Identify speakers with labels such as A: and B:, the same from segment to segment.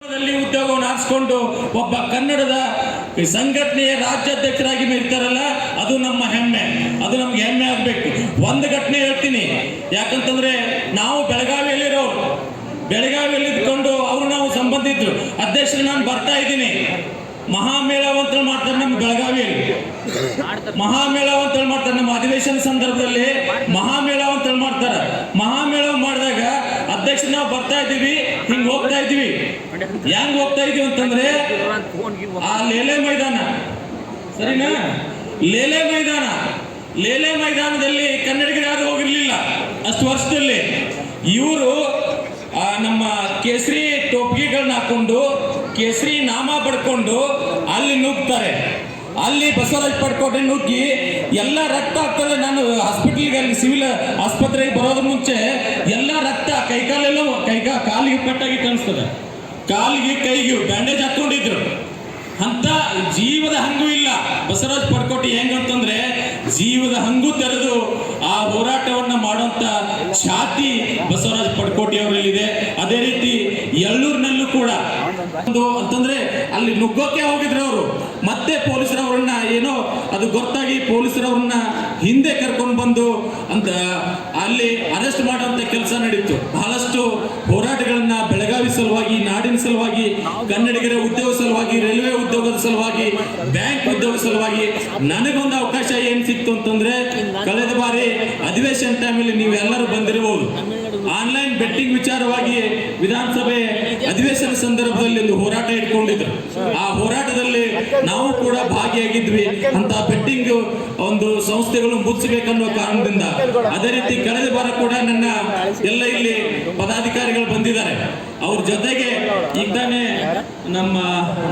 A: ಉದ್ಯೋಗವನ್ನು ಆರಿಸಿಕೊಂಡು ಒಬ್ಬ ಕನ್ನಡದ ಸಂಘಟನೆಯ ರಾಜ್ಯಾಧ್ಯಕ್ಷರಾಗಿ ಇರ್ತಾರಲ್ಲ, ಅದು ನಮ್ಮ ಹೆಮ್ಮೆ. ಅದು ನಮ್ಗೆ ಹೆಮ್ಮೆ ಆಗಬೇಕು. ಒಂದು ಘಟನೆ ಹೇಳ್ತೀನಿ, ಯಾಕಂತಂದ್ರೆ ನಾವು ಬೆಳಗಾವಿಯಲ್ಲಿರೋರು, ಬೆಳಗಾವಿಯಲ್ಲಿ ಇದ್ಕೊಂಡು ಅವರು ನಾವು ಸಂಬಂಧಿದ್ರು. ಅಧ್ಯಕ್ಷರು ನಾನು ಬರ್ತಾ ಇದ್ದೀನಿ, ಮಹಾಮೇಳವ ಅಂತ ಮಾಡ್ತಾರೆ ನಮ್ಮ ಬೆಳಗಾವಿಯಲ್ಲಿ. ಮಹಾಮೇಳವ ಅಂತ ಮಾಡ್ತಾರೆ ನಮ್ಮ ಅಧಿವೇಶನ ಸಂದರ್ಭದಲ್ಲಿ ಮಹಾಮೇಳವ ಅಂತ ಮಾಡ್ತಾರೆ. ಮಹಾಮೇಳವ ಮಾಡಿದಾಗ ಅಧ್ಯಕ್ಷ ನಾವು ಬರ್ತಾ ಇದ್ದೀವಿ, ಹಿಂಗ್ ಹೋಗ್ತಾ ಇದ್ದೀವಿ. ಹೆಂಗ್ ಹೋಗ್ತಾ ಇದೀವಿ ಅಂತಂದ್ರೆ ಆ ಲೇಲೆ ಮೈದಾನ, ಸರಿನಾ, ಲೇಲೆ ಮೈದಾನದಲ್ಲಿ ಕನ್ನಡಿಗರು ಯಾರು ಹೋಗಿರ್ಲಿಲ್ಲ ಅಷ್ಟು ವರ್ಷದಲ್ಲಿ. ಇವರು ನಮ್ಮ ಕೇಸರಿ ಟೋಪಿಗೆಗಳನ್ನ ಹಾಕೊಂಡು ಕೇಸರಿ ನಾಮ ಪಡ್ಕೊಂಡು ಅಲ್ಲಿ ನುಗ್ತಾರೆ. ಅಲ್ಲಿ ಬಸವರಾಜ್ ಪಡ್ಕೋಟೆ ನುಗ್ಗಿ ಎಲ್ಲ ರಕ್ತ ಆಗ್ತದೆ. ನಾನು ಹಾಸ್ಪಿಟ್ಲಿಗೆ ಅಲ್ಲಿ ಸಿವಿಲ್ ಆಸ್ಪತ್ರೆಗೆ ಬರೋದ್ರ ಮುಂಚೆ ಎಲ್ಲ ರಕ್ತ ಕಾಲಿಗೆ ಪೆಟ್ಟಾಗಿ ಕಾಣಿಸ್ತದೆ, ಕಾಲಿಗೆ ಕೈಗೆ ಬ್ಯಾಂಡೇಜ್ ಹಾಕೊಂಡಿದ್ರು. ಅಂತ ಜೀವದ ಹಂಗೂ ಇಲ್ಲ ಬಸವರಾಜ್ ಪಡ್ಕೋಟೆ. ಹೆಂಗಂತಂದ್ರೆ ಜೀವದ ಹಂಗೂ ತೆರೆದು ಆ ಹೋರಾಟವನ್ನ ಮಾಡುವಂತ ಛಾತಿ ಬಸವರಾಜ್ ಪಡ್ಕೋಟೆ ಅವರಲ್ಲಿದೆ. ಅದೇ ರೀತಿ ಎಳ್ಳೂರಿನಲ್ಲೂ ಕೂಡ ಅಂತಂದ್ರೆ ಅಲ್ಲಿ ನುಗ್ಗೋಕೆ ಹೋಗಿದ್ರು ಅವರು. ಮತ್ತೆ ಪೊಲೀಸರವ್ರನ್ನ ಏನೋ ಅದು ಗೊತ್ತಾಗಿ ಪೊಲೀಸರವ್ರನ್ನ ಹಿಂದೆ ಕರ್ಕೊಂಡು ಬಂದು ಅಂತ ಅಲ್ಲಿ ಅರೆಸ್ಟ್ ಮಾಡುವಂತ ಕೆಲಸ ನಡೀತು. ಬಹಳಷ್ಟು ಹೋರಾಟಗಳನ್ನ ಬೆಳಗಾವಿ ಸಲುವಾಗಿ, ನಾಡಿನ ಸಲುವಾಗಿ, ಕನ್ನಡಿಗರ ಉದ್ಯೋಗ ಸಲುವಾಗಿ, ರೈಲ್ವೆ ಉದ್ಯೋಗದ ಸಲುವಾಗಿ, ಬ್ಯಾಂಕ್ ಉದ್ಯೋಗ ಸಲುವಾಗಿ ನನಗೊಂದು ಅವಕಾಶ ಏನ್ ಸಿಕ್ತು ಅಂತಂದ್ರೆ, ಕಳೆದ ಬಾರಿ ಅಧಿವೇಶನ ಟೈಮಲ್ಲಿ ನೀವೆಲ್ಲರೂ ಬಂದಿರಬಹುದು. ಆನ್ಲೈನ್ ಬೆಟ್ಟಿಂಗ್ ವಿಚಾರವಾಗಿ ವಿಧಾನಸಭೆ ಅಧಿವೇಶನ ಸಂದರ್ಭದಲ್ಲಿ ಒಂದು ಹೋರಾಟ ಇಟ್ಕೊಂಡಿದ್ರು. ಆ ಹೋರಾಟದಲ್ಲಿ ನಾವು ಕೂಡ ಭಾಗಿಯಾಗಿದ್ವಿ. ಅಂತ ಬೆಟ್ಟಿಂಗ್ ಒಂದು ಸಂಸ್ಥೆಗಳು ಮುಚ್ಚಬೇಕನ್ನೋ ಕಾರಣದಿಂದ. ಅದೇ ರೀತಿ ಕಳೆದ ಬಾರ ಕೂಡ ನನ್ನ ಎಲ್ಲ ಇಲ್ಲಿ ಪದಾಧಿಕಾರಿಗಳು ಬಂದಿದ್ದಾರೆ. ಅವ್ರ ಜೊತೆಗೆ ಈಗ ತಾನೇ ನಮ್ಮ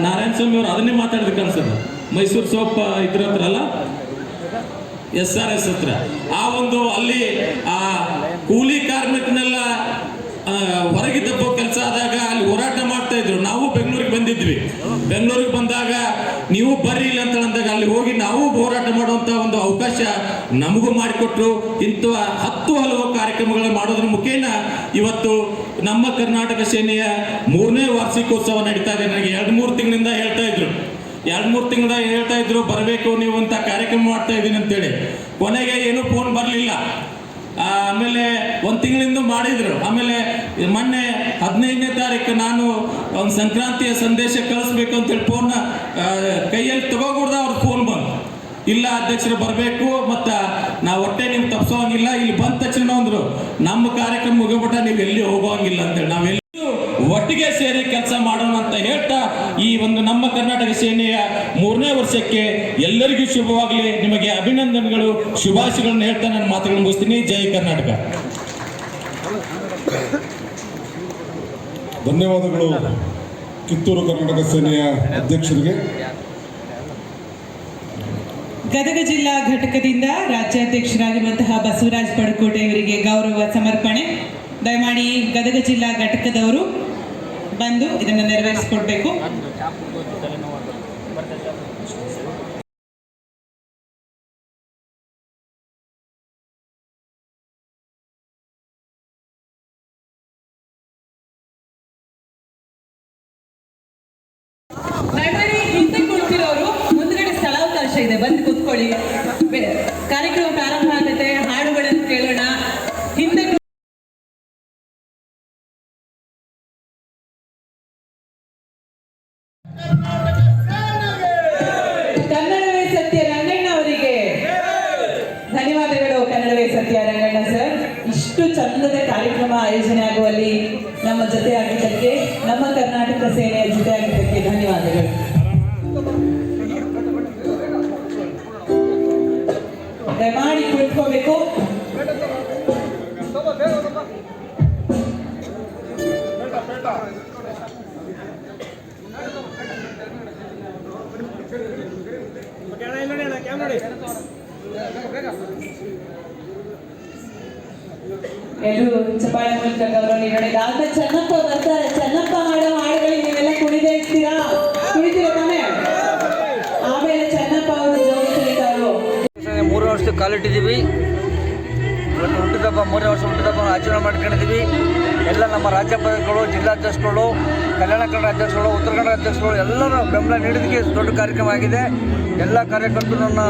A: ನಾರಾಯಣ ಸ್ವಾಮಿ ಅವರು ಅದನ್ನೇ ಮಾತಾಡಿದ್ರು ಅನ್ಸುತ್ತೆ, ಮೈಸೂರು ಸೋಪ್ ಇದ್ರ ಹತ್ರ ಅಲ್ಲ, SRS ಹತ್ರ. ಆ ಒಂದು ಅಲ್ಲಿ ಆ ಕೂಲಿ ಕಾರ್ಮಿಕನೆಲ್ಲ ಹೊರಗೆ ತಪ್ಪೋ ಕೆಲಸ ಆದಾಗ ಅಲ್ಲಿ ಹೋರಾಟ ಮಾಡ್ತಾ ಇದ್ರು. ನಾವು ಬೆಂಗಳೂರಿಗೆ ಬಂದಿದ್ವಿ. ಬೆಂಗಳೂರಿಗೆ ಬಂದಾಗ ನೀವು ಬರ್ರಿ ಇಲ್ಲ ಅಂತ ಅಂದಾಗ ಅಲ್ಲಿ ಹೋಗಿ ನಾವು ಹೋರಾಟ ಮಾಡುವಂತ ಒಂದು ಅವಕಾಶ ನಮಗೂ ಮಾಡಿಕೊಟ್ರು. ಇಂಥ 10 ಹಲವು ಕಾರ್ಯಕ್ರಮಗಳ ಮಾಡೋದ್ರ ಮುಖೇನ ಇವತ್ತು ನಮ್ಮ ಕರ್ನಾಟಕ ಸೇನೆಯ 3ನೇ ವಾರ್ಷಿಕೋತ್ಸವ ನಡೀತಾ ಇದೆ. ನನಗೆ 2-3 ತಿಂಗಳಿಂದ ಹೇಳ್ತಾ ಇದ್ರು ಬರಬೇಕು ನೀವು ಅಂತ ಕಾರ್ಯಕ್ರಮ ಮಾಡ್ತಾ ಇದ್ದೀನಿ ಅಂತೇಳಿ. ಕೊನೆಗೆ ಏನೂ ಫೋನ್ ಬರಲಿಲ್ಲ. ಆಮೇಲೆ 1 ತಿಂಗಳಿಂದ ಮಾಡಿದ್ರು. ಆಮೇಲೆ ಮೊನ್ನೆ 15ನೇ ತಾರೀಕು ನಾನು ಒಂದು ಸಂಕ್ರಾಂತಿಯ ಸಂದೇಶ ಕಳಿಸ್ಬೇಕು ಅಂತೇಳಿ ಫೋನ್ ಕೈಯಲ್ಲಿ ತಗೋಕೂಡ್ದ ಅವ್ರ ಫೋನ್ ಬಂತು. ಇಲ್ಲ ಅಧ್ಯಕ್ಷರು ಬರಬೇಕು, ಮತ್ತು ನಾವು ಹೊಟ್ಟೆ ನೀವು ತಪ್ಪಿಸೋಂಗಿಲ್ಲ. ಇಲ್ಲಿ ಬಂದ ತಕ್ಷಣ ಅಂದ್ರು ನಮ್ಮ ಕಾರ್ಯಕ್ರಮ ಮುಗಿಬಿಟ್ಟ ನೀವು ಎಲ್ಲಿ ಹೋಗೋಂಗಿಲ್ಲ ಅಂತೇಳಿ. ನಾವೆಲ್ಲ ಒಟ್ಟಿಗೆ ಸೇರಿ ಕೆಲಸ ಮಾಡೋಣ ಅಂತ ಹೇಳ್ತಾ ಈ ಒಂದು ನಮ್ಮ ಕರ್ನಾಟಕ ಸೇನೆಯ 3ನೇ ವರ್ಷಕ್ಕೆ ಎಲ್ಲರಿಗೂ ಶುಭವಾಗಲಿ. ನಿಮಗೆ ಅಭಿನಂದನೆಗಳು, ಶುಭಾಶಯಗಳನ್ನು ಹೇಳ್ತಾ ನನ್ನ ಮಾತುಗಳನ್ನು ಮುಗಿಸ್ತೀನಿ. ಜೈ ಕರ್ನಾಟಕ.
B: ಧನ್ಯವಾದಗಳು ಕಿತ್ತೂರು ಕರ್ನಾಟಕ ಸೇನೆಯ ಅಧ್ಯಕ್ಷರಿಗೆ.
C: ಗದಗ ಜಿಲ್ಲಾ ಘಟಕದಿಂದ ರಾಜ್ಯಾಧ್ಯಕ್ಷರಾಗಿರುವಂತಹ ಬಸವರಾಜ್ ಪಡ್ಕೋಟೆ ಅವರಿಗೆ ಗೌರವ ಸಮರ್ಪಣೆ. ದಯಮಾಡಿ ಗದಗ ಜಿಲ್ಲಾ ಘಟಕದವರು ಬಂದು ಇದನ್ನು ನೆರವೇರಿಸಿಕೊಡ್ಬೇಕು. ದಯಮಾಡಿ ಹಿಂದೆ ಕುಳಿತಿರೋರು ಮುಂದ್ಗಡೆ ಸ್ಥಳಾವಕಾಶ ಇದೆ, ಬಂದು ಕೂತ್ಕೊಳ್ಳಿ. ಕಾರ್ಯಕ್ರಮ ಪ್ರಾರಂಭ ಆಗುತ್ತೆ, ಹಾಡುಗಳನ್ನು ಕೇಳೋಣ. ಹಿಂದೆ ಕನ್ನಡವೇ ಸತ್ಯ ರಂಗಣ್ಣ ಅವರಿಗೆ ಧನ್ಯವಾದಗಳು. ಕನ್ನಡವೇ ಸತ್ಯ ರಂಗಣ್ಣ ಸರ್, ಇಷ್ಟು ಚಂದದ ಕಾರ್ಯಕ್ರಮ ಆಯೋಜನೆ ಆಗುವಲ್ಲಿ ನಮ್ಮ ಜೊತೆ ಆಗಿದ್ದಕ್ಕೆ, ನಮ್ಮ ಕರ್ನಾಟಕ ಸೇನೆಯ ಜೊತೆ ಆಗಿದ್ದಕ್ಕೆ ಧನ್ಯವಾದಗಳು. ದಯಮಾಡಿ ಕುಳಿತುಕೋಬೇಕು. ಎಲ್ಲರೂ ಚಪ್ಪಾಳೆ ಮೂಲಕ ಗೌರವ ನೀಡೋಣ. ಆದ್ಮೇಲೆ ಚೆನ್ನಪ್ಪ ಬರ್ತಾರೆ. ಚೆನ್ನಪ್ಪ ಹಾಡೋ ಹಾಡುಗಳಿಗೆ ನೀವೆಲ್ಲ ಕುಣಿದೇ ಇರ್ತೀರಾ ತಾನೇ? ಆಮೇಲೆ ಚೆನ್ನಪ್ಪ ಅವರು ಜೋಡಿಸಲಿಕ್ಕೆ
D: 3 ವರ್ಷಕ್ಕೆ ಕಾಲಿಟ್ಟಿದ್ದೀವಿ. ಇವತ್ತು ಹುಟ್ಟಿದ ಹುಟ್ಟಿದಬ್ಬ 3ನೇ ವರ್ಷ ಹುಟ್ಟಿದಬ್ಬವನ್ನು ಆಚರಣೆ ಮಾಡ್ಕೊಂಡಿದ್ದೀವಿ. ಎಲ್ಲ ನಮ್ಮ ರಾಜ್ಯಪಾಲಗಳು, ಜಿಲ್ಲಾಧ್ಯಕ್ಷಗಳು, ಕಲ್ಯಾಣ ಕನ್ನಡ ಅಧ್ಯಕ್ಷಗಳು, ಉತ್ತರ ಕನ್ನಡ ಅಧ್ಯಕ್ಷಗಳು ಎಲ್ಲರೂ ಬೆಂಬಲ ನೀಡಿದ್ದಕ್ಕೆ ದೊಡ್ಡ ಕಾರ್ಯಕ್ರಮ ಆಗಿದೆ. ಎಲ್ಲ ಕಾರ್ಯಕರ್ತರು ನನ್ನ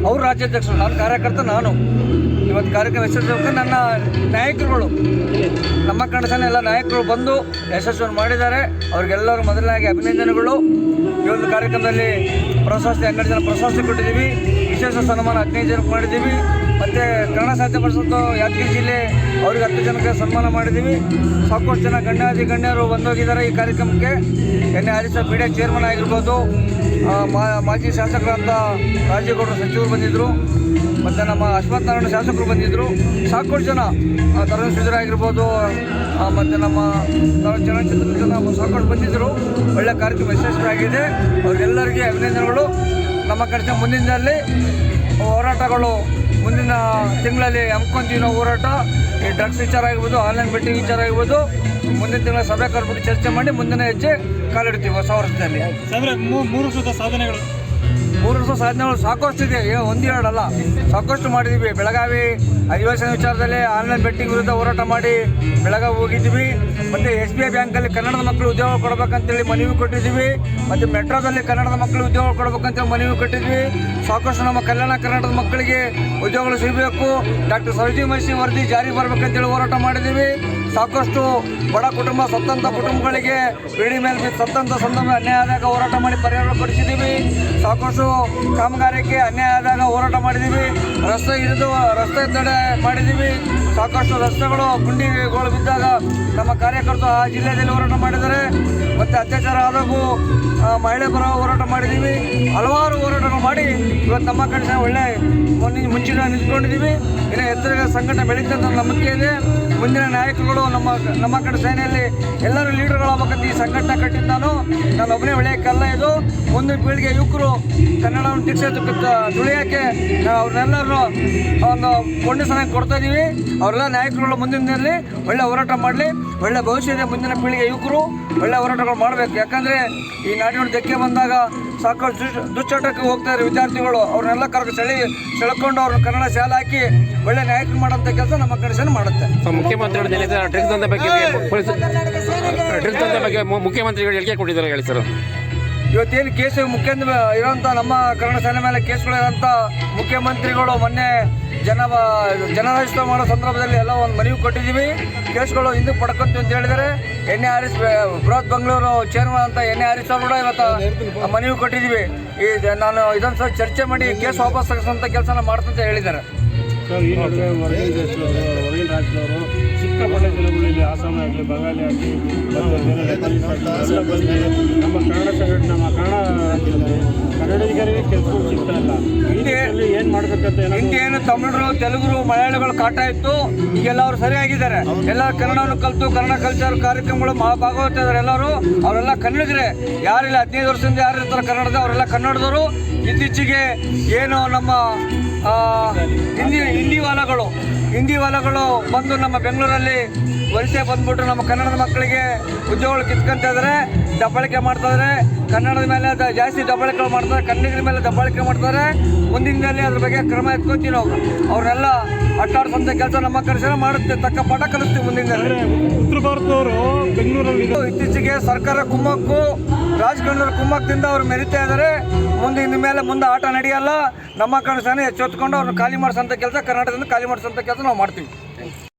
D: ಅವ್ರ ರಾಜ್ಯಾಧ್ಯಕ್ಷರು, ನಾನು ಕಾರ್ಯಕರ್ತ. ನಾನು ಇವತ್ತು ಕಾರ್ಯಕ್ರಮ ಯಶಸ್ವಿ ನನ್ನ ನಾಯಕರುಗಳು, ನಮ್ಮ ಕನ್ನಡ ಸೇನೆ ಎಲ್ಲ ನಾಯಕರು ಬಂದು ಯಶಸ್ವಿಯನ್ನು ಮಾಡಿದ್ದಾರೆ. ಅವ್ರಿಗೆಲ್ಲರೂ ಮೊದಲನಾಗಿ ಅಭಿನಂದನೆಗಳು. ಈ ಒಂದು ಕಾರ್ಯಕ್ರಮದಲ್ಲಿ ಪ್ರಶಸ್ತಿ 12 ಜನ ಪ್ರಶಸ್ತಿ ಕೊಟ್ಟಿದ್ದೀವಿ. ವಿಶೇಷ ಸನ್ಮಾನ 15 ಜನಕ್ಕೆ ಮಾಡಿದ್ದೀವಿ. ಮತ್ತು ಕನ್ನಡ ಸಾಹಿತ್ಯ ಪರಿಷತ್ತು ಯಾದಗಿರಿ ಜಿಲ್ಲೆ ಅವ್ರಿಗೆ 10 ಜನಕ್ಕೆ ಸನ್ಮಾನ ಮಾಡಿದ್ದೀವಿ. ಸಾಕಷ್ಟು ಜನ ಗಣ್ಯರು ಬಂದೋಗಿದ್ದಾರೆ ಈ ಕಾರ್ಯಕ್ರಮಕ್ಕೆ. N A Harish media chairman ಆಗಿರ್ಬೋದು, ಮಾಜಿ ಶಾಸಕರಂತ ರಾಜೇಗೌಡರು ಸಚಿವರು ಬಂದಿದ್ದರು, ಮತ್ತು ನಮ್ಮ ಅಶ್ವಥ್ ನಾರಾಯಣ ಶಾಸಕರು ಬಂದಿದ್ದರು. ಸಾಕಷ್ಟು ಜನ ತರುಣ್ ಸುಧೀರ್ ಆಗಿರ್ಬೋದು, ಮತ್ತು ನಮ್ಮ ಚಲನಚಿತ್ರದ ಜನ ಸಾಕಷ್ಟು ಬಂದಿದ್ದರು. ಒಳ್ಳೆಯ ಕಾರ್ಯಕ್ರಮ ಯಶಸ್ವಿಯಾಗಿದೆ. ಅವರಿಗೆಲ್ಲರಿಗೆ ಅಭಿನಂದನೆಗಳು. ನಮ್ಮ ಕಡೆ ಮುಂದಿನದಲ್ಲಿ ಹೋರಾಟಗಳು ಮುಂದಿನ ತಿಂಗಳಲ್ಲಿ ಹಮ್ಮಿಕೊಂತೀವಿ ನಾವು ಹೋರಾಟ. ಈ ಡ್ರಗ್ಸ್ ವಿಚಾರ ಆಗಿರ್ಬೋದು, ಆನ್ಲೈನ್ ಬೆಟ್ಟಿಂಗ್ ವಿಚಾರ ಆಗಿರ್ಬೋದು, ಮುಂದಿನ ತಿಂಗಳ ಸಭೆ ಕರೆದ್ಬಿಟ್ಟು ಚರ್ಚೆ ಮಾಡಿ ಮುಂದಿನ ಹೆಜ್ಜೆ ಕಾಲಿಡ್ತೀವಿ ಹೊಸ ವರ್ಷದಲ್ಲಿ.
E: 3 ವರ್ಷದ ಸಾಧನೆಗಳು
D: 3 ವರ್ಷ ಸಾಧನೆಗಳು ಸಾಕಷ್ಟು ಇದೆ, ಒಂದೆರಡಲ್ಲ, ಸಾಕಷ್ಟು ಮಾಡಿದ್ದೀವಿ. ಬೆಳಗಾವಿ ಅಧಿವೇಶನ ವಿಚಾರದಲ್ಲಿ ಆನ್ಲೈನ್ ಬೆಟ್ಟಿಂಗ್ ವಿರುದ್ಧ ಹೋರಾಟ ಮಾಡಿ ಬೆಳಗಾವಿ ಹೋಗಿದ್ದೀವಿ. ಮತ್ತು SBI ಬ್ಯಾಂಕಲ್ಲಿ ಕನ್ನಡದ ಮಕ್ಕಳು ಉದ್ಯೋಗ ಕೊಡಬೇಕಂತೇಳಿ ಮನವಿ ಕೊಟ್ಟಿದ್ದೀವಿ. ಮತ್ತು ಮೆಟ್ರೋದಲ್ಲಿ ಕನ್ನಡದ ಮಕ್ಕಳು ಉದ್ಯೋಗ ಕೊಡಬೇಕಂತೇಳಿ ಮನವಿ ಕೊಟ್ಟಿದ್ವಿ. ಸಾಕಷ್ಟು ನಮ್ಮ ಕಲ್ಯಾಣ ಕರ್ನಾಟಕದ ಮಕ್ಕಳಿಗೆ ಉದ್ಯೋಗಗಳು ಸಿಗಬೇಕು, ಡಾಕ್ಟರ್ ಸರೋಜಿನಿ ಮಹಿಷಿ ವರದಿ ಜಾರಿ ಬರಬೇಕಂತೇಳಿ ಹೋರಾಟ ಮಾಡಿದ್ದೀವಿ. ಸಾಕಷ್ಟು ಬಡ ಕುಟುಂಬ, ಸತ್ತಂಥ ಕುಟುಂಬಗಳಿಗೆ ಬೇಡಿ ಮೇಲೆ ಸತ್ತಂಥ ಸಂದರ್ಭ ಅನ್ಯಾಯ ಆದಾಗ ಹೋರಾಟ ಮಾಡಿ ಪರಿಹಾರ ಪಡಿಸಿದ್ದೀವಿ. ಸಾಕಷ್ಟು ಕಾಮಗಾರಿಕೆ ಅನ್ಯಾಯ ಆದಾಗ ಹೋರಾಟ ಮಾಡಿದ್ದೀವಿ. ರಸ್ತೆ ತಡೆ ಮಾಡಿದ್ದೀವಿ. ಸಾಕಷ್ಟು ರಸ್ತೆಗಳು ಗುಂಡಿಗಳು ಬಿದ್ದಾಗ ನಮ್ಮ ಕಾರ್ಯಕರ್ತರು ಆ ಜಿಲ್ಲೆಯಲ್ಲಿ ಹೋರಾಟ ಮಾಡಿದ್ದಾರೆ. ಮತ್ತು ಅತ್ಯಾಚಾರ ಆದಾಗೂ ಮಹಿಳೆ ಪರ ಹೋರಾಟ ಮಾಡಿದ್ದೀವಿ. ಹಲವಾರು ಹೋರಾಟಗಳು ಮಾಡಿ ಇವತ್ತು ನಮ್ಮ ಕಡೆ ಒಳ್ಳೆ ಮುಂಚಿನ ನಿಂತ್ಕೊಂಡಿದ್ದೀವಿ. ಇನ್ನು ಎತ್ತರ ಸಂಘಟನೆ ಬೆಳೀತಂತ ನಂಬಿಕೆ ಇದೆ. ಮುಂದಿನ ನಾಯಕರುಗಳು ನಮ್ಮ ಕಡೆ ಸೇನೆಯಲ್ಲಿ ಎಲ್ಲರೂ ಲೀಡರ್ಗಳಾಗಬೇಕಂತ ಈ ಸಂಘಟನೆ ಕಟ್ಟಿದ್ದು ನಾನು ಒಬ್ಬನೇ ಬೆಳೆಯೋಕ್ಕಲ್ಲ. ಇದು ಮುಂದಿನ ಪೀಳಿಗೆ ಯುವಕರು ಕನ್ನಡವನ್ನು ದೀಕ್ಷೆ ತುಳಿಯೋಕ್ಕೆ ಅವ್ರನ್ನೆಲ್ಲರೂ ಒಂದು ಪೊಂಡಿಸನ ಕೊಡ್ತಾ ಇದ್ದೀವಿ. ಅವರೆಲ್ಲ ನಾಯಕರುಗಳು ಮುಂದಿನಲ್ಲಿ ಒಳ್ಳೆ ಹೋರಾಟ ಮಾಡಲಿ. ಒಳ್ಳೆ ಭವಿಷ್ಯ ಇದೆ. ಮುಂದಿನ ಪೀಳಿಗೆ ಯುವಕರು ಒಳ್ಳೆ ಹೋರಾಟಗಳು ಮಾಡಬೇಕು. ಯಾಕಂದರೆ ಈ ನಾಡಿನ ಧಕ್ಕೆ ಬಂದಾಗ ಸಾಕಷ್ಟು ದುಶ್ಚಟಕ್ಕೆ ಹೋಗ್ತಾರೆ ವಿದ್ಯಾರ್ಥಿಗಳು. ಅವ್ರನ್ನೆಲ್ಲ ಸೆಳ್ಕೊಂಡು ಅವ್ರನ್ನ ಕನ್ನಡ ಶಾಲೆ ಹಾಕಿ ಒಳ್ಳೆ ನಾಯಕರು ಮಾಡೋಂಥ ಕೆಲಸ ನಮ್ಮ ಕಡೆ ಮಾಡುತ್ತೆ.
F: ಮುಖ್ಯಮಂತ್ರಿಗಳು ಡ್ರಗ್ಸ್ ದಂಧೆ ಬಗ್ಗೆ ಮುಖ್ಯಮಂತ್ರಿಗಳು ಹೇಳಿಕೆ ಕೊಟ್ಟಿದ್ದಾರೆ ಹೇಳಿ ಸರ್.
D: ಇವತ್ತೇನು ಕೇಸು ಮುಖ್ಯಮಂತ್ರಿ ಇರೋಂಥ ನಮ್ಮ ಕನ್ನಡ ಸೇನೆ ಮೇಲೆ ಕೇಸ್ಗಳು ಇರೋಂಥ ಮುಖ್ಯಮಂತ್ರಿಗಳು ಮೊನ್ನೆ ಜನರಾಜ್ಯೋತ್ಸವ ಮಾಡೋ ಸಂದರ್ಭದಲ್ಲಿ ಎಲ್ಲ ಒಂದು ಮನವಿ ಕೊಟ್ಟಿದ್ದೀವಿ. ಕೇಸ್ಗಳು ಹಿಂದಕ್ಕೆ ಪಡ್ಕೊಂತೀವಿ ಅಂತ ಹೇಳಿದ್ದಾರೆ. ಎನ್ ಎ ಹರೀಶ್ ಬೃಹತ್ ಬೆಂಗಳೂರು ಚೇರ್ಮನ್ ಅಂತ ಎನ್ ಎ ಹರೀಶ್ ಅವರು ಕೂಡ ಇವತ್ತು ಮನವಿ ಕೊಟ್ಟಿದ್ದೀವಿ. ನಾನು ಇದೊಂದು ಸಲ ಚರ್ಚೆ ಮಾಡಿ ಕೇಸ್ ವಾಪಸ್ ತೆಗೆಸೋಂಥ ಕೆಲಸನ ಮಾಡ್ತಂತ ಹೇಳಿದ್ದಾರೆ.
E: ಸರ್, ಈ ನಡುವೆ ಹೊರಗಿನ ರಾಜ್ಯದವರು ಸಿಕ್ಕಾಪಟ್ಟೆ ಜನಗಳು ಇಲ್ಲಿ ಆಸಾಮ ಆಗಲಿ, ಬಂಗಾಲಿ ಆಗಲಿ, ಎಲ್ಲ ಬಂದು ನಮ್ಮ ಕನ್ನಡ ಸಂಘಟನೆ, ನಮ್ಮ ಕನ್ನಡ ರಾಜ್ಯದಲ್ಲಿ ಕನ್ನಡಿಗರಿಗೆ ಕೆಲಸ ಸಿಗ್ತಾ ಇಲ್ಲ. ಹಿಂದಿಯಲ್ಲಿ ಏನು ಮಾಡಬೇಕಂತ
D: ಹಿಂದಿ ಏನು ತಮಿಳರು, ತೆಲುಗರು, ಮಲಯಾಳಿಗಳು ಕಾಟ ಇತ್ತು. ಈಗೆಲ್ಲ ಅವರು ಸರಿಯಾಗಿದ್ದಾರೆ. ಎಲ್ಲ ಕನ್ನಡವನ್ನು ಕಲಿತು ಕನ್ನಡ ಕಲ್ಚರ್ ಕಾರ್ಯಕ್ರಮಗಳು ಭಾಗವಹಿಸ್ತಾ ಇದ್ದಾರೆ ಎಲ್ಲರೂ. ಅವರೆಲ್ಲ ಕನ್ನಡಿಗರೇ. ಯಾರಿಲ್ಲ 15 ವರ್ಷದಿಂದ ಯಾರು ಇರ್ತಾರೆ ಕನ್ನಡದ, ಅವರೆಲ್ಲ ಕನ್ನಡದವರು. ಇತ್ತೀಚೆಗೆ ಏನು ನಮ್ಮ ಹಿಂದಿ ವಾಲಗಳು ಬಂದು ನಮ್ಮ ಬೆಂಗಳೂರಲ್ಲಿ ವಲಸೆ ಬಂದ್ಬಿಟ್ಟು ನಮ್ಮ ಕನ್ನಡದ ಮಕ್ಕಳಿಗೆ ಉದ್ಯೋಗಗಳು ಕಿತ್ಕೊಂತ ಇದ್ದಾರೆ, ದಬ್ಬಾಳಿಕೆ ಮಾಡ್ತಾಯಿದ್ದಾರೆ. ಕನ್ನಡದ ಮೇಲೆ ಜಾಸ್ತಿ ದಬ್ಬಾಳಿಕೆಗಳು ಮಾಡ್ತಾರೆ, ಕನ್ನಡಿಗರ ಮೇಲೆ ದಬ್ಬಾಳಿಕೆ ಮಾಡ್ತಾರೆ. ಮುಂದಿನ ದಿನದಲ್ಲಿ ಅದ್ರ ಬಗ್ಗೆ ಕ್ರಮ ಎತ್ಕೊತೀವಿ ನಾವು. ಅವ್ರನ್ನೆಲ್ಲ ಅಟ್ಟಾಡ್ಸೋಂಥ ಕೆಲಸ ನಮ್ಮ ಕಡೆ ಮಾಡುತ್ತೆ. ತಕ್ಕ ಪಾಠ ಕಲಿಸ್ತೀವಿ ಮುಂದಿನ ದಿನದಲ್ಲಿ.
E: ಉತ್ತರ ಭಾರತದವರು ಬೆಂಗಳೂರಲ್ಲಿ
D: ಇತ್ತೀಚೆಗೆ ಸರ್ಕಾರ ಕುಮ್ಮಕ್ಕು, ರಾಜಕಾರಣದ ಕುಮ್ಮಕ್ಕದಿಂದ ಅವ್ರು ಮೆರಿತಾ ಇದ್ದಾರೆ. ಮುಂದೆ ಆಟ ನಡೆಯಲ್ಲ. ನಮ್ಮ ಕಡೆ ಸೇನೆ ಎಚ್ಚೆತ್ಕೊಂಡು ಅವ್ರನ್ನ ಖಾಲಿ ಮಾಡಿಸೋಂಥ ಕೆಲಸ, ಕರ್ನಾಟಕದಿಂದ ಖಾಲಿ ಮಾಡಿಸೋಂಥ ಕೆಲಸ ನಾವು ಮಾಡ್ತೀವಿ.